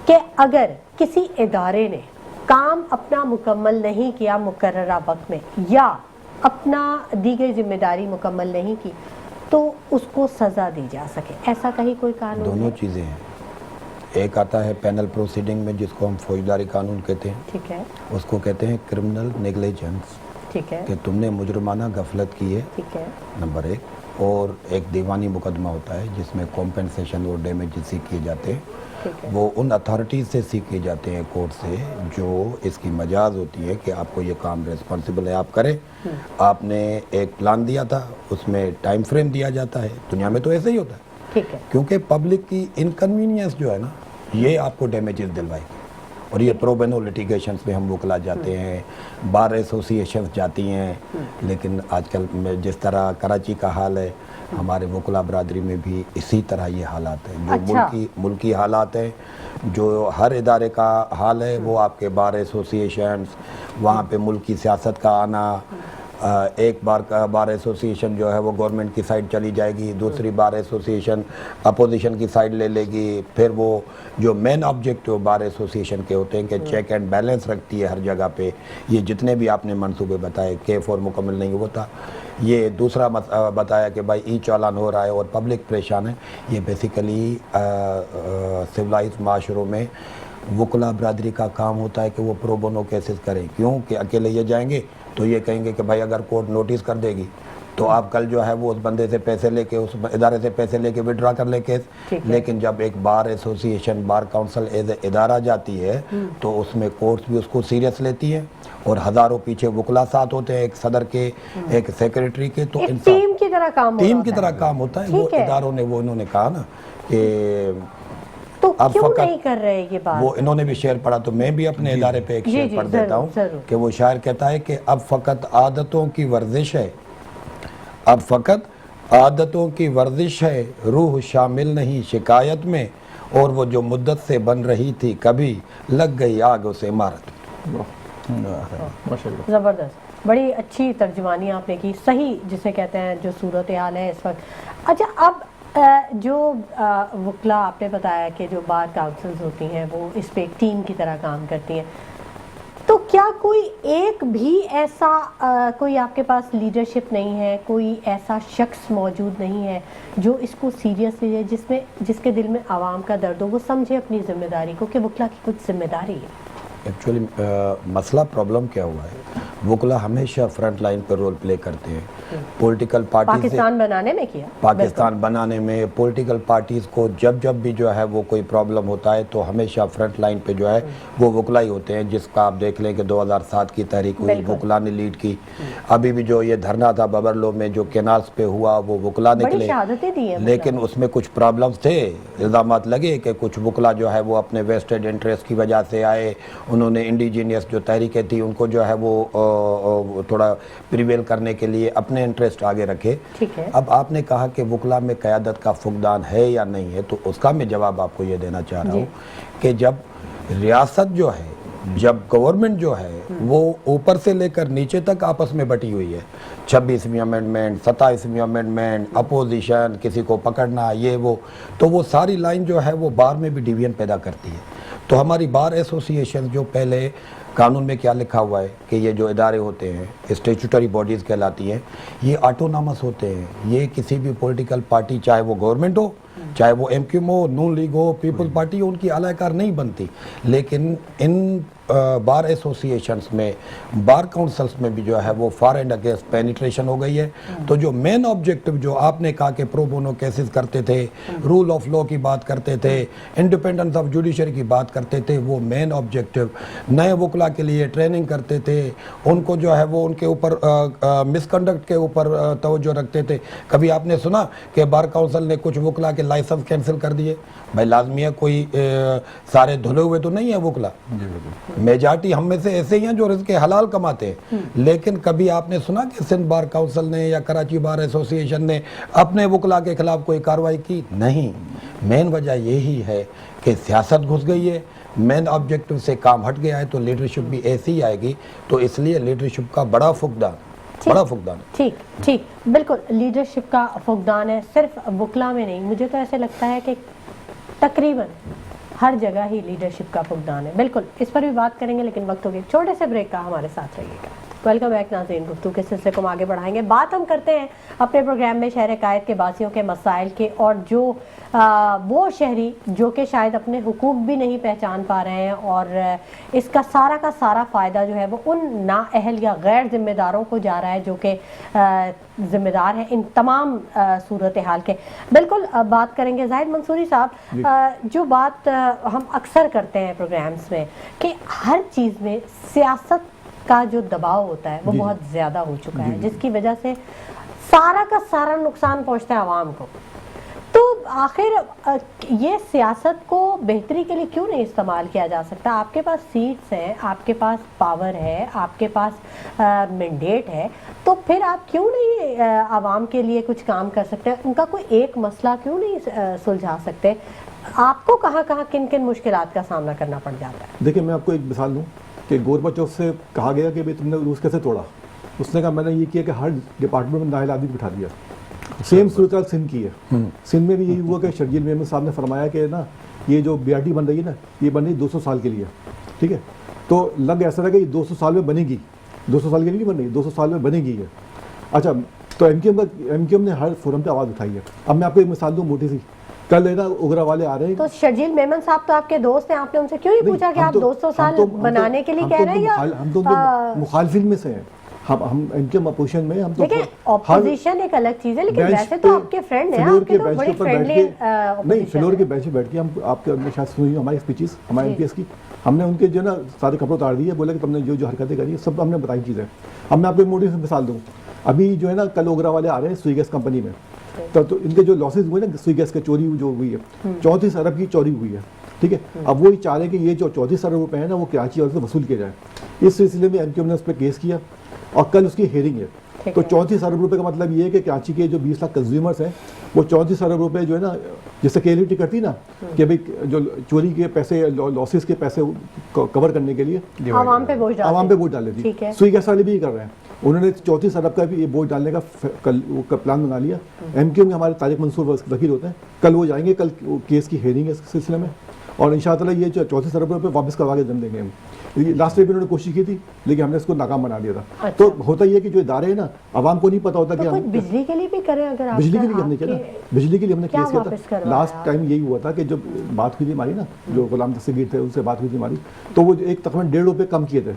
کہ اگر کسی ادارے نے کام اپنا مکمل نہیں کیا مقررہ وقت میں, یا اپنا دی گئی ذمہ داری مکمل نہیں کی, تو اس کو سزا دی جا سکے, ایسا کہیں کوئی قانون؟ دونوں چیزیں ہیں. ایک آتا ہے پینل پروسیڈنگ میں, جس کو ہم فوجداری قانون کہتے ہیں, ٹھیک ہے, اس کو کہتے ہیں کرمنل نیگلیجنس, ٹھیک ہے, کہ تم نے مجرمانہ غفلت کی ہے, ٹھیک ہے, نمبر 1. اور ایک دیوانی مقدمہ ہوتا ہے جس میں کمپنسیشن اور ڈیمیجز سیکھ کیے جاتے ہیں, وہ ان اتھارٹیز سے سیکھ کیے جاتے ہیں, کورٹ سے, جو اس کی مجاز ہوتی ہے کہ آپ کو یہ کام ریسپانسبل ہے آپ کریں. آپ نے ایک پلان دیا تھا, اس میں ٹائم فریم دیا جاتا ہے, دنیا میں تو ایسے ہی ہوتا ہے, ٹھیک ہے, کیونکہ پبلک کی انکنوینئنس جو ہے نا, یہ آپ کو ڈیمیجز دلوائے گی. اور یہ پرو بینو لیٹیگیشنز میں ہم وکلا جاتے ہیں, بار ایسوسیشنز جاتی ہیں, لیکن آج کل میں جس طرح کراچی کا حال ہے, ہمارے وکلا برادری میں بھی اسی طرح یہ حالات ہیں. جو ملکی حالات ہیں, جو ہر ادارے کا حال ہے, وہ آپ کے بار ایسوسیشنز, وہاں پہ ملکی سیاست کا آنا, ایک بار ایسوسیشن جو ہے وہ گورنمنٹ کی سائڈ چلی جائے گی, دوسری بار ایسوسیشن اپوزیشن کی سائڈ لے لے گی, پھر وہ جو مین آبجیکٹو بار ایسوسیشن کے ہوتے ہیں کہ چیک اینڈ بیلنس رکھتی ہے ہر جگہ پہ, یہ جتنے بھی آپ نے منصوبے بتائے, K4 مکمل نہیں ہوتا, یہ دوسرا بتایا کہ بھائی ای چالان ہو رہا ہے اور پبلک پریشان ہے. یہ بیسیکلی سویلائز معاشروں میں وکلا برادری کا کام ہوتا ہے کہ وہ پرو بونو کیسز کریں. کیوں کہ اکیلے یہ جائیں گے تو یہ کہیں گے کہ بھائی اگر کورٹ نوٹس کر دے گی تو آپ کل جو ہے وہ اس بندے سے پیسے لے کے, اس ادارے سے پیسے لے کے وڈرا کر لے کیس. لیکن جب ایک bar association, bar council as a ادارہ جاتی ہے تو اس میں کورٹس بھی اس کو سیریس لیتی ہے, اور ہزاروں پیچھے وکلا ساتھ ہوتے ہیں, ایک صدر کے, ایک سیکریٹری کے, تو ٹیم کی طرح کام ہوتا ہے. وہ اداروں نے, وہ انہوں نے کہا نا کہ تو کیوں نہیں کر رہے یہ بات, وہ انہوں نے بھی شعر پڑھا, تو میں بھی اپنے ادارے پہ ایک شعر پڑھ دیتا ہوں کہ وہ شاعر کہتا ہے کہ اب فقط عادتوں کی ورزش ہے, اب فقط عادتوں کی ورزش ہے, روح شامل نہیں شکایت میں, اور وہ جو مدت سے بن رہی تھی کبھی لگ گئی آگ اس عمارت میں. زبردست, بڑی اچھی ترجمانی آپ نے کی, صحیح جسے کہتے ہیں جو صورتحال ہے اس وقت. اچھا اب جو وکلا آپ نے بتایا کہ جو بار کاؤنسلز ہوتی ہیں وہ اس پہ ایک ٹیم کی طرح کام کرتی ہیں, تو کیا کوئی ایک بھی ایسا کوئی آپ کے پاس لیڈرشپ نہیں ہے, کوئی ایسا شخص موجود نہیں ہے جو اس کو سیریسلی لے, جس کے دل میں عوام کا درد ہو, وہ سمجھے اپنی ذمہ داری کو کہ وکلا کی کچھ ذمہ داری ہے؟ एक्चुअली मसला प्रॉब्लम क्या हुआ है, वकला हमेशा फ्रंट लाइन पर रोल प्ले करते हैं पॉलिटिकल पार्टी पाकिस्तान बनाने में किया, पाकिस्तान बनाने में पॉलिटिकल पार्टीज को जब भी जो है वो कोई प्रॉब्लम होता है तो हमेशा फ्रंट लाइन पे जो है वो वकला ही होते हैं, जिसका आप देख लें कि 2007 की तहरीक हुई वकला ने लीड की, अभी भी जो ये धरना था बबरलो में जो कैनाल्स पे हुआ वो वकला निकले, लेकिन उसमें कुछ प्रॉब्लम्स थे, इल्जामात लगे कि कुछ वकला जो है वो अपने वेस्टेड इंटरेस्ट की वजह से आए, उन्होंने इंडिजीनियस जो तहरीकें थी उनको जो है वो थोड़ा प्रिवेल करने के लिए अपने इंटरेस्ट आगे रखे। अब आपने कहा कि वकला में क़यादत का फुकदान है या नहीं है, तो उसका मैं जवाब आपको ये देना चाह रहा हूँ कि जब रियासत जो है, जब गवर्नमेंट जो है वो ऊपर से लेकर नीचे तक आपस में बटी हुई है, 26वीं अमेंडमेंट, 27वीं अमेंडमेंट, अपोजिशन, किसी को पकड़ना, ये वो, तो वो सारी लाइन जो है वो बार में भी डिवीजन पैदा करती है। तो हमारी बार एसोसिएशन जो पहले कानून में क्या लिखा हुआ है कि ये जो इदारे होते हैं स्टेचुटरी बॉडीज़ कहलाती हैं, ये ऑटोनॉमस होते हैं, ये किसी भी पॉलिटिकल पार्टी, चाहे वो गवर्नमेंट हो, चाहे वो एमक्यूएम हो, नून लीग हो, पीपल्स पार्टी हो, उनकी आलाकार नहीं बनती, लेकिन इन बार एसोसिएशंस में, बार काउंसिल्स में भी जो है वो फॉर एंड अगेंस्ट पेनिट्रेशन हो गई है। तो जो मेन ऑब्जेक्टिव जो आपने कहा कि प्रो बोनो केसेस करते थे, रूल ऑफ लॉ की बात करते थे, इंडिपेंडेंस ऑफ जुडिशरी की बात करते थे, वो मेन ऑब्जेक्टिव नए वकला के लिए ट्रेनिंग करते थे, उनको जो है वो उनके ऊपर मिसकंडक्ट के ऊपर तवज्जो रखते थे। कभी आपने सुना कि बार काउंसिल ने कुछ वकला के लाइसेंस कैंसिल कर दिए? भाई लाजमी है, कोई सारे धुले हुए तो नहीं है वकला, मेजॉरिटी हम में से ऐसे ही हैं जो रिज़्क़ हलाल कमाते हैं, लेकिन कभी आपने सुना कि सिंध बार काउंसिल ने या कराची बार एसोसिएशन ने अपने वकला के खिलाफ कोई कार्रवाई की? नहीं। मेन वजह यही है कि सियासत घुस गई है, मेन ऑब्जेक्टिव से काम हट गया है, तो लीडरशिप भी ऐसी ही आएगी, तो इसलिए लीडरशिप का बड़ा फुकदान, बड़ा फुकदान। ठीक, बिल्कुल लीडरशिप का फुकदान है, सिर्फ वकला में नहीं, मुझे तो ऐसे लगता है कि तकरीबन हर जगह ही लीडरशिप का फुकदान है। बिल्कुल इस पर भी बात करेंगे, लेकिन वक्त हो गया छोटे से ब्रेक का, हमारे साथ रहिएगा। वेलकम बैक नाज़रीन, गुफ्तगू के सिलसिले को हम आगे बढ़ाएंगे। बात हम करते हैं अपने प्रोग्राम में शहर कायद के बासियों के मसाइल के, और जो वो शहरी जो कि शायद अपने हुकूक भी नहीं पहचान पा रहे हैं, और इसका सारा का सारा फ़ायदा जो है वो उन नाअहल या गैर जिम्मेदारों को जा रहा है जो कि जिम्मेदार है इन तमाम सूरत हाल के। बिल्कुल बात करेंगे जाहिद मंसूरी साहब, जो बात हम अक्सर करते हैं प्रोग्राम्स में कि हर चीज़ में सियासत का जो दबाव होता है वो बहुत ज़्यादा हो चुका है, जिसकी वजह से सारा का सारा नुकसान पहुंचता है आवाम को। तो आखिर ये सियासत को बेहतरी के लिए क्यों नहीं इस्तेमाल किया जा सकता? आपके पास सीट्स हैं, आपके पास पावर है, आपके पास मैंडेट है, तो फिर आप क्यों नहीं आवाम के लिए कुछ काम कर सकते? उनका कोई एक मसला क्यों नहीं सुलझा सकते? आपको कहाँ कहाँ किन किन मुश्किलात का सामना करना पड़ जाता है? देखिए, मैं आपको एक मिसाल दूँ कि गोरबाचोव से कहा गया कि भाई तुमने रूस कैसे तोड़ा, उसने कहा मैंने ये किया कि हर डिपार्टमेंट में नाअहल आदमी बिठा दिया। सेम सूरत सिंध की है। सिंध में भी यही हुआ कि शर्जील मेमन साहब ने फरमाया कि ना ये जो BRT बन रही है ना, ये बन रही 200 साल के लिए, ठीक है। तो लग ऐसा था कि 200 साल में बनेगी, 200 साल के लिए नहीं बन रही, 200 साल में बनेगी ये। अच्छा, तो एमक्यूएम ने हर फोरम पे आवाज़ उठाई है। अब मैं आपको एक मिसाल दूँ मोटी सी, कल है ना उग्रा वाले आ रहे हैं। तो शर्जील मेमन साहब तो आपके दोस्त हैं, आपने उनसे क्यों नहीं पूछा कि आप 200 साल बनाने के लिए कह रहे हैं? या हम तो मुखालफिन में से हैं, हम इनके अपोजिशन में, हम तो देखिए ऑपोजिशन एक अलग चीज है, लेकिन वैसे तो आपके फ्रेंड हैं, आपके तो बड़ी फ्रेंडली नहीं, फ्लोर के बेंच पे बैठ के हम आपके शायद सुनी हमारी स्पीचेस, हमारे MPS की, हमने उनके जो ना सारे कपड़े उतार दिए, बोला कि तुमने जो जो हरकतें करी सब हमने बताई चीज़ें। अब मैं आपको एक मोटी मिसाल दूँ, अभी जो है ना कल ओगरा वाले आ रहे हैं स्वी गैस कंपनी में, तो इनके जो लॉसेज हुए ना स्वी गैस के चोरी जो हुई है 34 अरब की चोरी हुई है, ठीक है। अब वो चाह रहे हैं कि ये जो 34 अरब रुपए है ना वो कराची और से वसूल किया जाए। इस सिलसिले में एमक्यूएम ने उस पर केस किया और कल उसकी हेयरिंग है। तो 34 अरब रुपए का मतलब ये है कि कराची के जो 20 लाख कंज्यूमर्स हैं वो 34 अरब रुपए जो है ना, जैसे केलिटी करती ना कि भाई जो चोरी के पैसे, लॉसेस के पैसे कवर करने के लिए आवाम पे बोझ डाल देती है। स्वी गैस वाले भी कर रहे हैं, उन्होंने 34 अरब का भी ये बोझ डालने का प्लान बना लिया। एमक्यूएम में हमारे तारिक मंसूर वकील होते हैं, कल वो जाएंगे, कल केस की हेयरिंग है इस सिलसिले में, اور इंशाअल्लाह ये 34 अरब रुपये वापस करवा के दम देंगे हम। लास्ट टाइम इन्होंने कोशिश की थी लेकिन हमने इसको नाकाम बना दिया था। तो होता ये है कि जो इदारे हैं ना, आवाम को नहीं पता होता कि हम बिजली के लिए भी करें, अगर बिजली के लिए हमने किया ना, बिजली के लिए हमने केस किया था। लास्ट टाइम यही हुआ था कि जब बात हुई थी हमारी ना, जो गुलाम दस्तगीर थे उनसे बात हुई थी हमारी, तो वो एक तकरीबन 1.5 रुपये कम किए थे,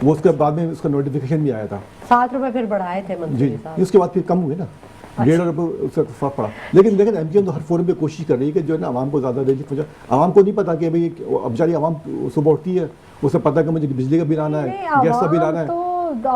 वो उसके बाद में उसका नोटिफिकेशन भी आया था। 7 रुपए फिर बढ़ाए थे मंत्री जी, साहब। उसके बाद फिर कम हुए ना, 1.5 रुपये उसका फर्क पड़ा। लेकिन देखें एमपीएम तो हर फोरम पे कोशिश कर रही है कि जो है ना आवाम को ज़्यादा बेनिफिट पहुंचा। आवाम को नहीं पता कि भाई अब बेचारी आवाम सुबह उठती है, उसे पता है कि मुझे बिजली का बिल आना है, गैस का बिल आना है,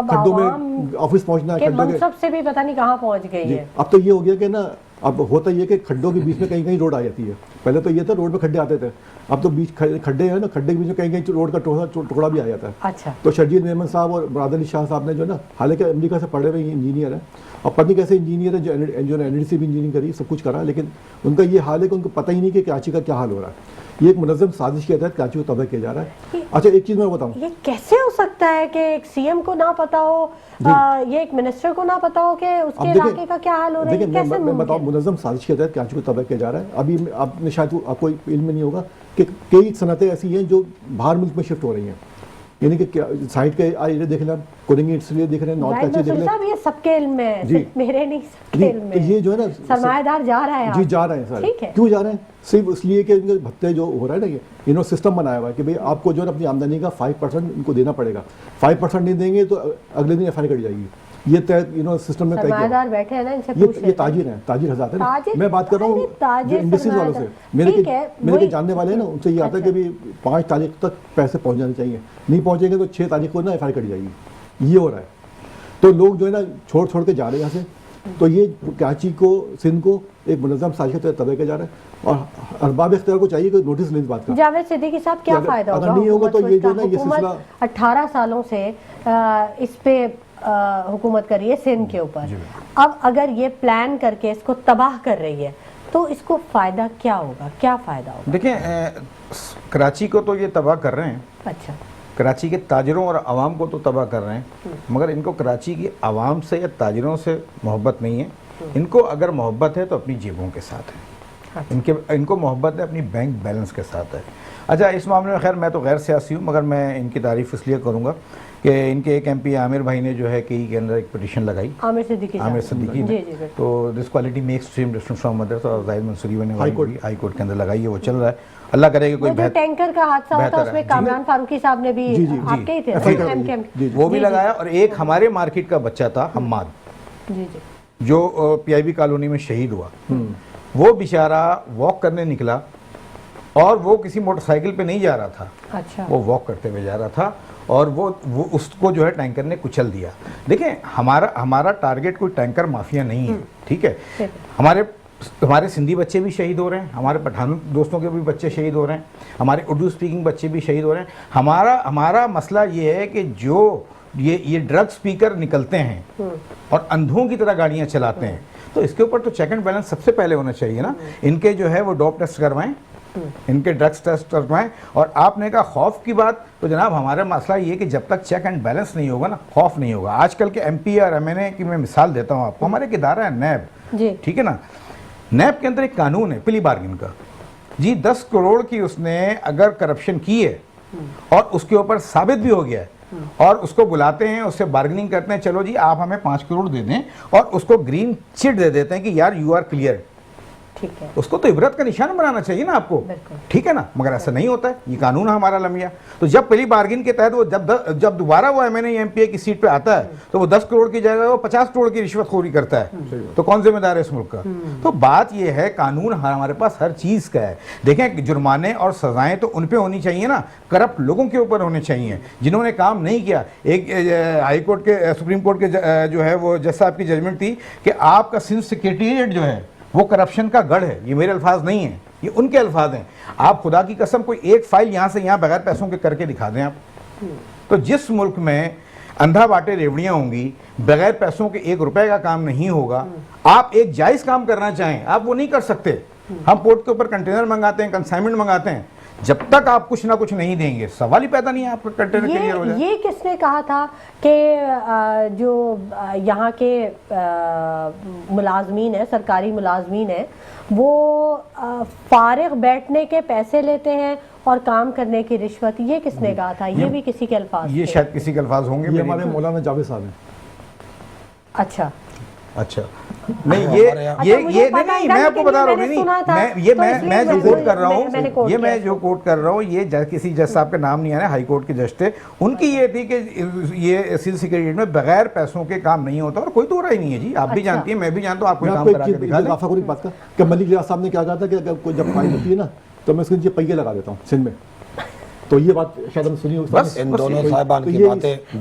खड्डों में ऑफिस पहुंचना है, खड्डों के सबसे भी पता नहीं कहाँ पहुंच गई है। अब तो ये हो गया कि ना, अब होता ये कि खड्डों के बीच में कहीं कहीं रोड आ जाती है। पहले तो ये था रोड पे खड्डे आते थे, अब तो बीच खड्डे हैं ना, खड्डे के बीच में कहीं कहीं रोड का टुकड़ा भी आ जाता है। अच्छा। तो शर्जील मेमन साहब और मुराद अली शाह साहब ने जो है ना, हालांकि अमेरिका से पढ़े हुए इंजीनियर हैं और पता नहीं कैसे इंजीनियर है जो एनडीसी भी इंजीनियरिंग करी, सब कुछ करा, लेकिन उनका ये हाल है कि उनको पता ही नहीं कि कराची का क्या हाल हो रहा है। ये एक मुनज़्ज़म साजिश के तहत कराची को तबाह किया जा रहा है। अच्छा एक चीज़ मैं बताऊँ, ये कैसे हो सकता है कि एक सीएम को ना पता हो, ये एक मिनिस्टर को ना पता हो कि उसके इलाके का क्या हाल हो रहा है? देखिए मैं बताऊँ, मुनज़्ज़म साजिश के तहत कराची को तबाह किया जा रहा है। अभी आपने शायद आपको इल्म नहीं होगा कि कई सनतें ऐसी हैं जो बाहर मुल्क में शिफ्ट हो रही हैं, यानी कि साइड के एरिया देख लें, कोरिंग इसलिए देख रहे हैं, नॉर्थ कराची देख लें, ये सबके इल्म में है, सिर्फ मेरे नहीं, सबके इल्म में। तो ये जो है ना सरमायादार जा रहा है, जी जा रहे हैं सारे। क्यों जा रहे हैं? सिर्फ इसलिए कि इनके भत्ते जो हो रहा है ना, ये इन्होंने सिस्टम बनाया हुआ है कि भाई आपको जो है अपनी आमदनी का 5% इनको देना पड़ेगा, 5% नहीं देंगे तो अगले दिन एफआईआर कट जाएगी। ये तय इन्होंने सिस्टम में तय किया। बैठे हैं ना, इनसे ये ताजिर हैं, ताजिर हज़ात है ना, मैं बात कर रहा हूँ इंडस्ट्रीज वालों से, मेरे के जानने वाले हैं ना, उनसे ये आता है कि भाई 5 तारीख तक पैसे पहुँच जाने चाहिए, नहीं पहुँचेंगे तो 6 तारीख को ना एफआईआर कट जाएगी। ये हो रहा है, तो लोग जो है ना छोड़ के जा रहे हैं यहाँ से। तो ये कराची को, सिंध को एक मुनज़्ज़म साजिश के तहत तबाह किया जा रहा है और अरबाब इख्तियार को चाहिए कि नोटिस लें इस बात का। जावेद सिद्दीकी साहब, क्या फायदा होगा? अगर नहीं होगा तो ये जो है ना, ये सिलसिला 18 सालों से इस पे हुकूमत कर रही है सिंध के ऊपर, अब अगर ये प्लान करके इसको तबाह कर रही है तो इसको फायदा क्या होगा, क्या फायदा होगा? देखिए कराची को तो ये तबाह कर रहे हैं, अच्छा, कराची के ताजिरों और आवाम को तो तबाह कर रहे हैं, मगर इनको कराची की आवाम से या ताजिरों से मोहब्बत नहीं है। इनको अगर मोहब्बत है तो अपनी जेबों के साथ है, इनको मोहब्बत है अपनी बैंक बैलेंस के साथ है। अच्छा, इस मामले में खैर मैं तो गैर सियासी हूँ, मगर मैं इनकी तारीफ इसलिए करूँगा कि इनके एक एमपी आमिर भाई ने जो है कई के अंदर एक पिटीशन लगाई, आमिर सिद्दीकी ने, तो this quality makes him different from others, और जाहिद मंसूरी ने हाई कोर्ट के अंदर लगाई है, वो चल रहा है। अल्लाह करे कि कोई टैंकर का हादसा हुआ था उसमें कामरान फारूकी साहब ने भी आपके ही थे वो भी लगाया, और एक हमारे मार्केट का बच्चा था हम्माद, जो पीआईबी कॉलोनी में शहीद हुआ, वो बेचारा वॉक करने निकला और वो किसी मोटरसाइकिल पे नहीं जा रहा था, अच्छा, वो वॉक करते हुए जा रहा था, और वो उसको जो है टैंकर ने कुचल दिया। देखें हमारा टारगेट कोई टैंकर माफिया नहीं है, ठीक है। हमारे सिंधी बच्चे भी शहीद हो रहे हैं, हमारे पठान दोस्तों के भी बच्चे शहीद हो रहे हैं, हमारे उर्दू स्पीकिंग बच्चे भी शहीद हो रहे हैं। हमारा मसला ये है कि जो ये ड्रग स्पीकर निकलते हैं और अंधों की तरह गाड़ियां चलाते हैं, तो इसके ऊपर तो चेक एंड बैलेंस सबसे पहले होना चाहिए ना। इनके जो है वो डोप टेस्ट करवाएं, इनके ड्रग्स टेस्ट करवाएं। और आपने कहा खौफ की बात, तो जनाब हमारा मसला ये कि जब तक चेक एंड बैलेंस नहीं होगा ना, खौफ नहीं होगा। आजकल के एमपी और एमएनए की मैं मिसाल देता हूँ आपको, हमारे एक इदारा है नैब, ठीक है ना, नैब के अंदर एक कानून है प्ली बार्गिन का जी। 10 करोड़ की उसने अगर करप्शन की है और उसके ऊपर साबित भी हो गया है, और उसको बुलाते हैं, उससे बार्गेनिंग करते हैं, चलो जी आप हमें 5 करोड़ दे दें, और उसको ग्रीन चिट दे देते हैं कि यार यू आर क्लियर, ठीक है। उसको तो इबरत का निशान बनाना चाहिए ना आपको, ठीक है ना, मगर ऐसा नहीं होता है। ये कानून है हमारा लमिया। तो जब पहली बार्गिन के तहत वो जब दोबारा वो एमएनए एमपीए की सीट पे आता है, तो वो 10 करोड़ की जगह वो 50 करोड़ की रिश्वतखोरी करता है, तो कौन जिम्मेदार है इस मुल्क का? तो बात ये है, कानून हमारे पास हर चीज का है। देखें जुर्माने और सजाएं तो उन पे होनी चाहिए ना, करप्ट लोगों के ऊपर होने चाहिए जिन्होंने काम नहीं किया। एक हाई कोर्ट के, सुप्रीम कोर्ट के जो है वो जज साहब की जजमेंट थी कि आपका सिंध सेक्रेटेरिएट जो है वो करप्शन का गढ़ है। ये मेरे अल्फाज नहीं है, ये उनके अल्फाज हैं। आप खुदा की कसम कोई एक फाइल यहाँ से यहाँ बगैर पैसों के करके दिखा दें आप। तो जिस मुल्क में अंधा बाटे रेवड़ियाँ होंगी, बगैर पैसों के 1 रुपए का काम नहीं होगा, आप एक जायज़ काम करना चाहें आप वो नहीं कर सकते। हम पोर्ट के ऊपर कंटेनर मंगाते हैं, कंसाइनमेंट मंगाते हैं, جب تک آپ کچھ نہ کچھ نہیں دیں گے سوال ہی پیدا نہیں ہے آپ کا کنٹینر کلیئر ہو جائے. یہ کس نے کہا تھا کہ جو یہاں کے ملازمین ہیں، سرکاری ملازمین ہیں، وہ فارغ بیٹھنے کے پیسے لیتے ہیں اور کام کرنے کی رشوت؟ یہ کس نے کہا تھا؟ یہ بھی کسی کے الفاظ یہ تھے؟ شاید کسی کے الفاظ ہوں گے. یہ ہمارے مولانا جاوید صاحب ہیں. اچھا اچھا نہیں یہ نہیں میں آپ کو بتا رہا ہوں. نہیں میں جو کوٹ کر رہا ہوں میں جو کوٹ کر رہا ہوں یہ کسی جج صاحب کا نام نہیں آ رہا، ہائی کورٹ کے جج تھے. ان کی یہ تھی کہ یہ سیل سیکریٹریٹ میں بغیر پیسوں کے کام نہیں ہوتا، اور کوئی تو رہا ہی نہیں ہے جی. آپ بھی جانتی ہیں، میں بھی جانتا ہوں. آپ کوئی کام کرا کے دکھا دیں. اضافہ بات کا کہ ملک ریاض صاحب نے کیا کہا تھا کہ اگر کوئی جب فائل ہوتی ہے نا تو میں اس کے نیچے پہیے لگا دیتا ہوں سندھ میں. تو یہ بات شاید ہم سنی ہوگی. بس ان دونوں صاحبان کی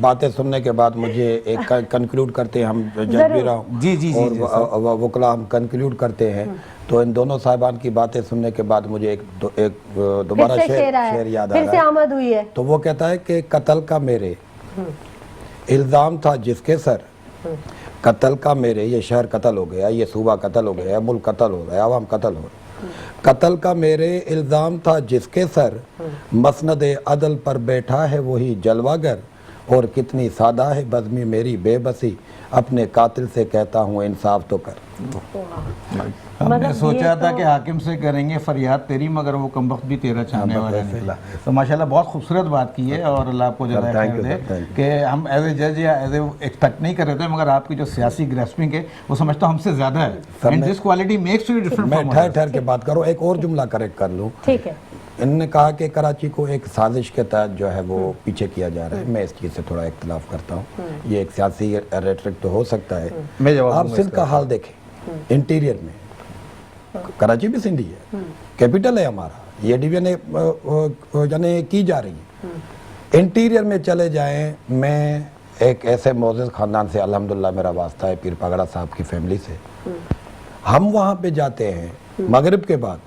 باتیں سننے کے بعد مجھے ایک کنکلوڈ کرتے ہیں، ہم جج بھی رہا ہوں جی اور وکلا ہم کنکلوڈ کرتے ہیں. تو ان دونوں صاحبان کی باتیں سننے کے بعد مجھے ایک دوبارہ شعر یاد آ رہا ہے. تو وہ کہتا ہے کہ قتل کا میرے الزام تھا جس کے سر، قتل کا میرے، یہ شہر قتل ہو گیا، یہ صوبہ قتل ہو گیا، ملک قتل ہو گیا، عوام قتل ہو گیا. قتل کا میرے الزام تھا جس کے سر، مسند عدل پر بیٹھا ہے وہی جلوہ گر، اور کتنی سادہ ہے بزمی میری بے بسی، اپنے قاتل سے کہتا ہوں انصاف تو کر. ہم نے سوچا تھا کہ حاکم سے کریں گے فریاد تیری، مگر وہ کمبخت بھی تیرا چاہنے والا نکلا. تو ماشاءاللہ بہت خوبصورت بات کی ہے، اور اللہ آپ کو جزائے خیر دے کہ ہم ایز اے جج یا ایز اے ایکسپیکٹ نہیں کر رہے تھے، مگر آپ کی جو سیاسی گریسپنگ ہے وہ سمجھتا ہوں ہم سے زیادہ ہے. And this quality makes you different. میں ٹھہر کے بات کروں، ایک اور جملہ کریکٹ کر لوں. ٹھیک ہے. انہوں نے کہا کہ کراچی کو ایک سازش کے تحت جو ہے وہ پیچھے کیا جا رہا ہے. میں اس چیز سے تھوڑا اختلاف کرتا ہوں. یہ ایک سیاسی ریٹرک تو ہو سکتا ہے. آپ سندھ کا حال دیکھیں، انٹیریئر میں کراچی بھی سندھی ہے، کیپٹل ہے ہمارا، یہ ڈویژن یعنی کی جا رہی ہے. انٹیریئر میں چلے جائیں، میں ایک ایسے معزز خاندان سے الحمدللہ میرا واسطہ ہے، پیر پگڑا صاحب کی فیملی سے. ہم وہاں پہ جاتے ہیں مغرب کے بعد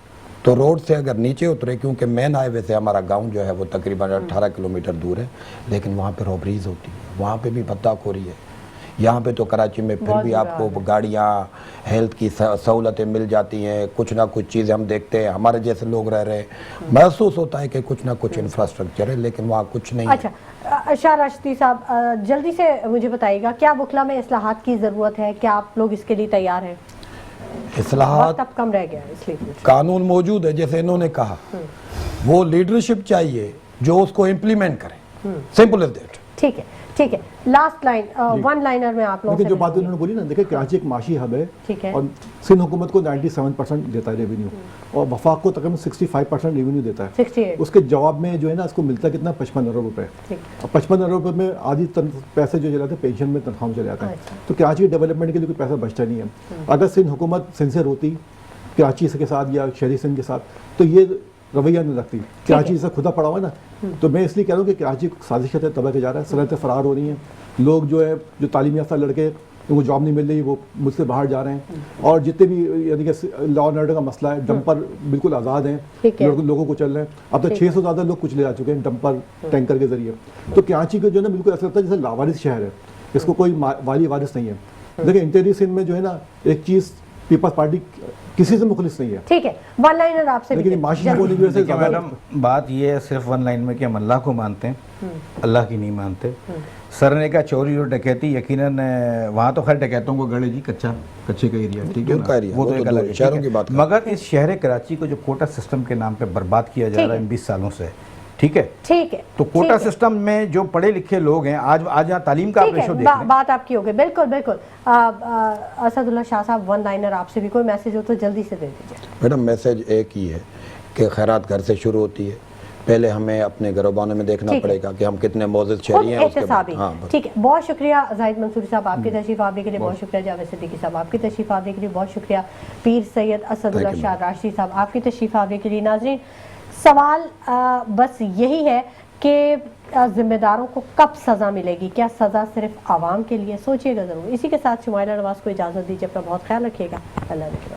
تو روڈ سے اگر نیچے اترے، کیونکہ مین ہائی وے سے ہمارا گاؤں جو ہے وہ تقریباً 18 کلومیٹر دور ہے، لیکن وہاں پہ روبریز ہوتی ہے، وہاں پہ بھی بھتہ خوری ہے. یہاں پہ تو کراچی میں پھر بھی آپ کو گاڑیاں، ہیلتھ کی سہولتیں مل جاتی ہیں، کچھ نہ کچھ چیزیں ہم دیکھتے ہیں، ہمارے جیسے لوگ رہ رہے ہیں، محسوس ہوتا ہے کہ کچھ نہ کچھ انفراسٹرکچر ہے، لیکن وہاں کچھ نہیں ہے. اچھا شاہ راشدی صاحب، جلدی سے مجھے بتائیے گا، کیا وکلا میں اصلاحات کی ضرورت ہے؟ کیا آپ لوگ اس کے لیے تیار ہیں؟ اصلاحات اب کم رہ گیا ہے، اس لیے قانون موجود ہے جیسے انہوں نے کہا، وہ لیڈرشپ چاہیے جو اس کو امپلیمنٹ کرے. Simple is that. ٹھیک ہے. ٹھیک ہے. لاسٹ لائن، ون لائنر میں آپ لوگ جو بات انہوں نے بولی نا، دیکھیں کراچی ایک معاشی ہب ہے اور سندھ حکومت کو 97% دیتا ہے ریونیو، اور وفاق کو تقریباً 65% ریونیو دیتا ہے. اس کے جواب میں جو ہے نا اس کو ملتا ہے کتنا، 55 ارب روپے. اور 55 ارب روپے میں آدھی پیسے جو چلے جاتے ہیں پینشن میں، تنخواہ میں چلے جاتے ہیں. تو کراچی ڈیولپمنٹ کے لیے کوئی پیسہ بچتا نہیں ہے. اگر سندھ حکومت سنسر ہوتی کراچی کے ساتھ یا شہری سندھ کے ساتھ تو یہ رویہ نہیں رکھتی. کراچی سے کھدا پڑا ہوا ہے نا. تو میں اس لیے کہہ رہا ہوں کہ کراچی سازش کے تحت تباہ کیا جا رہا ہے. صنعتیں فرار ہو رہی ہیں، لوگ جو ہے جو تعلیم یافتہ لڑکے ان کو جاب نہیں مل رہی، وہ مجھ سے باہر جا رہے ہیں. اور جتنے بھی یعنی کہ لا اینڈ آرڈر کا مسئلہ ہے، ڈمپر بالکل آزاد ہیں، لوگوں کو چل رہے ہیں. اب تک 600 زیادہ لوگ کچھ لے جا چکے ہیں ڈمپر ٹینکر کے ذریعے. تو کراچی کو جو ہے نا بالکل ایسا لگتا ہے جیسے لاوارث شہر ہے، اس کو کوئی والی وارث نہیں ہے. دیکھیں انٹیریئر سندھ میں جو ہے نا ایک چیز پیپلز پارٹی کسی سے مخلص نہیں ہے. ٹھیک ہے. ون لائنر آپ سے لیکن معاشی بولنے کی وجہ سے میڈم بات یہ ہے صرف ون لائن میں کہ ہم اللہ کو مانتے ہیں، اللہ کی نہیں مانتے. سر نے کہا چوری اور ڈکیتی، یقیناً وہاں تو خیر ڈکیتوں کو گڑے جی کچے کا ایریا، ٹھیک ہے وہ تو ایک الگ شہروں کی بات. مگر اس شہر کراچی کو جو کوٹا سسٹم کے نام پہ برباد کیا جا رہا ہے 20 سالوں سے، ٹھیک ہے. تو کوٹا سسٹم میں جو پڑھے لکھے لوگ ہیں، آج یہاں تعلیم کا ریشو دیکھ لیں. بات آپ کی ہوگی. بالکل بالکل. اسد اللہ شاہ صاحب، ون لائنر آپ سے بھی کوئی میسج ہو تو جلدی سے دے دیجیے. میڈم میسج ایک ہی ہے کہ خیرات گھر سے شروع ہوتی ہے. پہلے ہمیں اپنے گھروں بانوں میں دیکھنا پڑے گا کہ ہم کتنے معزز شہری ہیں. ٹھیک ہے. بہت شکریہ زاہد منصوری صاحب آپ کی تشریف آنے کے لیے، بہت شکریہ جاوید صدیقی صاحب آپ کی تشریف آنے کے لیے، بہت شکریہ پیر سید اسد اللہ شاہ راشدی صاحب آپ کی تشریف آنے کے لیے. ناظرین، سوال بس یہی ہے کہ ذمہ داروں کو کب سزا ملے گی؟ کیا سزا صرف عوام کے لیے؟ سوچیے گا ضرور. اسی کے ساتھ شمائلہ نواز کو اجازت دیجیے. اپنا بہت خیال رکھیے گا. اللہ حافظ.